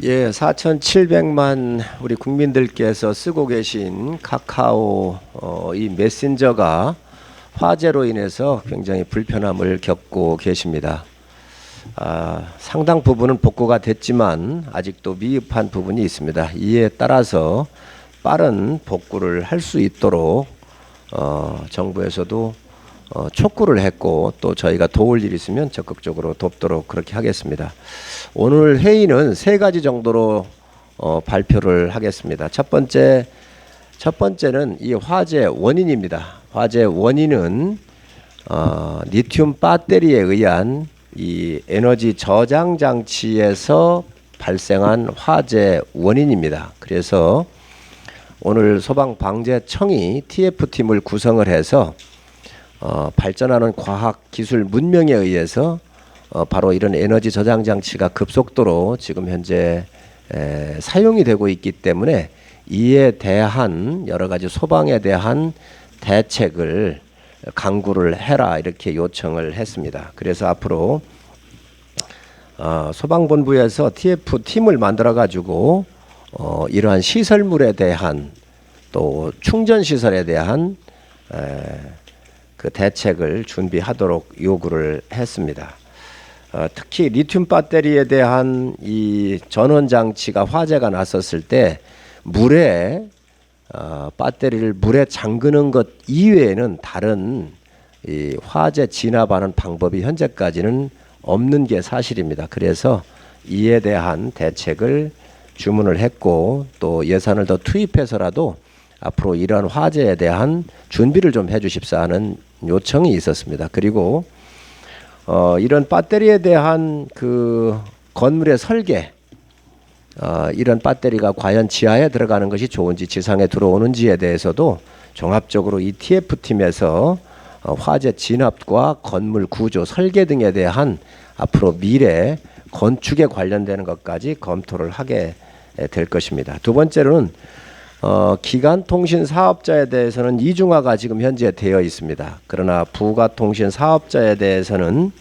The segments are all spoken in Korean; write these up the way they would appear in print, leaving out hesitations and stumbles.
예, 4,700만 우리 국민들께서 쓰고 계신 카카오 이 메신저가 화재로 인해서 굉장히 불편함을 겪고 계십니다. 상당 부분은 복구가 됐지만 아직도 미흡한 부분이 있습니다. 이에 따라서 빠른 복구를 할 수 있도록 정부에서도 촉구를 했고, 또 저희가 도울 일 있으면 적극적으로 돕도록 그렇게 하겠습니다. 오늘 회의는 세 가지 정도로 발표를 하겠습니다. 첫 번째는 이 화재 원인입니다. 화재 원인은 리튬 배터리에 의한 이 에너지 저장 장치에서 발생한 화재 원인입니다. 그래서 오늘 소방방재청이 TF팀을 구성을 해서 발전하는 과학 기술 문명에 의해서 바로 이런 에너지 저장 장치가 급속도로 지금 현재 사용이 되고 있기 때문에 이에 대한 여러 가지 소방에 대한 대책을 강구를 해라, 이렇게 요청을 했습니다. 그래서 앞으로 소방본부에서 TF팀을 만들어 가지고 이러한 시설물에 대한, 또 충전 시설에 대한 그 대책을 준비하도록 요구를 했습니다. 특히 리튬 배터리에 대한 이 전원 장치가 화재가 났었을 때 물에 배터리를 물에 잠그는 것 이외에는 다른 이 화재 진압하는 방법이 현재까지는 없는 게 사실입니다. 그래서 이에 대한 대책을 주문을 했고, 또 예산을 더 투입해서라도 앞으로 이러한 화재에 대한 준비를 좀 해주십사 하는 요청이 있었습니다. 그리고 이런 배터리에 대한 그 건물의 설계, 이런 배터리가 과연 지하에 들어가는 것이 좋은지 지상에 들어오는지에 대해서도 종합적으로 이 TF팀에서 화재 진압과 건물 구조 설계 등에 대한 앞으로 미래 건축에 관련되는 것까지 검토를 하게 될 것입니다. 두 번째로는 기간통신 사업자에 대해서는 이중화가 지금 현재 되어 있습니다. 그러나 부가통신 사업자에 대해서는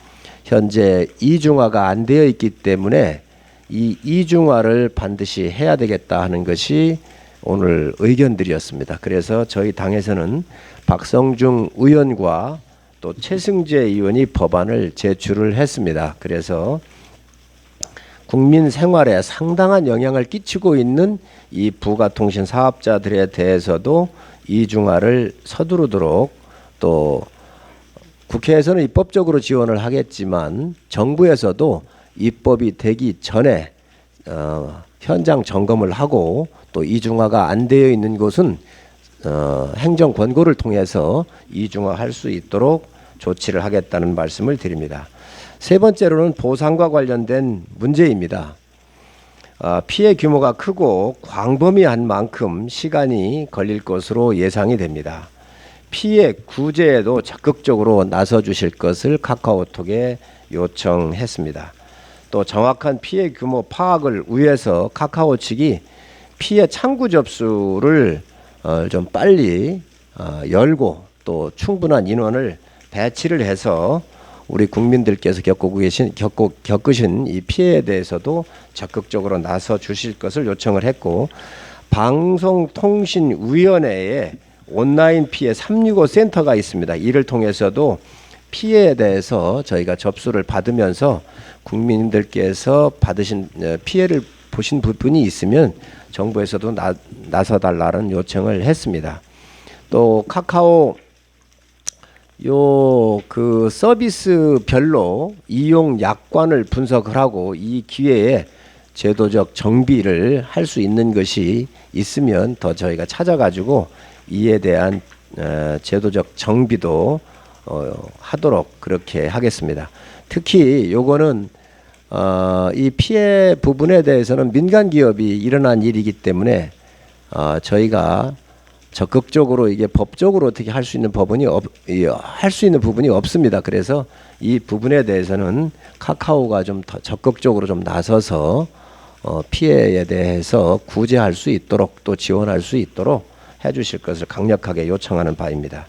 현재 이중화가 안 되어 있기 때문에 이 이중화를 반드시 해야 되겠다 하는 것이 오늘 의견들이었습니다. 그래서 저희 당에서는 박성중 의원과 또 최승재 의원이 법안을 제출을 했습니다. 그래서 국민 생활에 상당한 영향을 끼치고 있는 이 부가통신 사업자들에 대해서도 이중화를 서두르도록, 또 국회에서는 입법적으로 지원을 하겠지만 정부에서도 입법이 되기 전에 현장 점검을 하고, 또 이중화가 안 되어 있는 곳은 행정 권고를 통해서 이중화할 수 있도록 조치를 하겠다는 말씀을 드립니다. 세 번째로는 보상과 관련된 문제입니다. 피해 규모가 크고 광범위한 만큼 시간이 걸릴 것으로 예상이 됩니다. 피해 구제에도 적극적으로 나서 주실 것을 카카오톡에 요청했습니다. 또 정확한 피해 규모 파악을 위해서 카카오 측이 피해 창구 접수를 좀 빨리 열고, 또 충분한 인원을 배치를 해서 우리 국민들께서 겪으신 이 피해에 대해서도 적극적으로 나서 주실 것을 요청을 했고, 방송통신위원회에 온라인 피해 365 센터가 있습니다. 이를 통해서도 피해에 대해서 저희가 접수를 받으면서 국민들께서 받으신 피해를 보신 부분이 있으면 정부에서도 나서달라는 요청을 했습니다. 또 카카오 그 서비스별로 이용 약관을 분석을 하고, 이 기회에 제도적 정비를 할 수 있는 것이 있으면 더 저희가 찾아가지고 이에 대한 제도적 정비도 하도록 그렇게 하겠습니다. 특히 요거는 이 피해 부분에 대해서는 민간 기업이 일어난 일이기 때문에 저희가 적극적으로 이게 법적으로 어떻게 할 수 있는 부분이 없습니다. 그래서 이 부분에 대해서는 카카오가 좀 더 적극적으로 좀 나서서 피해에 대해서 구제할 수 있도록, 또 지원할 수 있도록 해주실 것을 강력하게 요청하는 바입니다.